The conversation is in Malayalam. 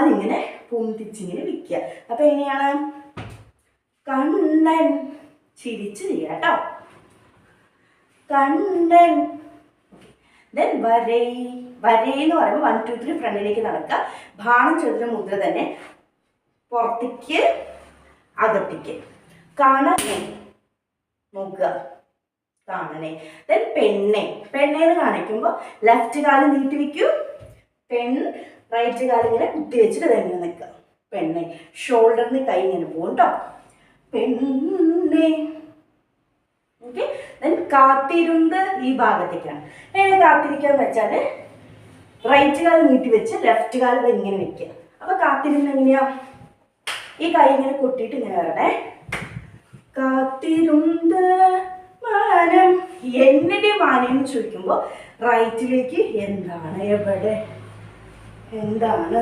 കാലിങ്ങനെ പൊന്തിച്ചിങ്ങനെ വിൽക്കുക. അപ്പൊ എങ്ങനെയാണ്? കണ്ണൻ ചിരിച്ച് ചെയ്യുക കേട്ടോ. കണ്ണൻ. ദെൻ വരേ. വരേ എന്ന് പറയുമ്പോൾ 1 2 3 ഫ്രണ്ടിലേക്ക് നടക്കുക. ബാണം ചതുര മുദ്ര തന്നെ. പുറത്തേക്ക് അകത്തേക്ക്. കാണനെ നോക്കുക. കാണനെ. ദെൻ പെണ്ണെ. പെണ്ണേന്ന് കാണിക്കുമ്പോൾ ലെഫ്റ്റ് കാല് നീട്ടി വയ്ക്കൂ. പെൺ. റൈറ്റ് കാല് ഇങ്ങനെ കുത്തി വെച്ചിട്ട് തന്നെ നിൽക്കുക. പെണ്ണെ. ഷോൾഡറിന് കൈ ഇങ്ങനെ പോകും കേട്ടോ. പെണ്ണെ. ഓക്കെ. ദെൻ കാത്തിരുന്ന് ഈ ഭാഗത്തേക്കാണ്. എങ്ങനെ കാത്തിരിക്കാന്ന് വെച്ചാൽ റൈറ്റ് കാല് നീട്ടി വെച്ച് ലെഫ്റ്റ് കാല് ഇങ്ങനെ വെക്കുക. അപ്പൊ കാത്തിരുന്ന് എങ്ങനെയാ? ഈ കൈ ഇങ്ങനെ കൊട്ടിയിട്ട് ഇങ്ങനെ വരണേ. കാത്തിരുന്ന് മാനം. എന്നിന്റെ മാനം എന്ന് ചോദിക്കുമ്പോൾ റൈറ്റിലേക്ക് എന്താണ്, എവിടെ, എന്താണ്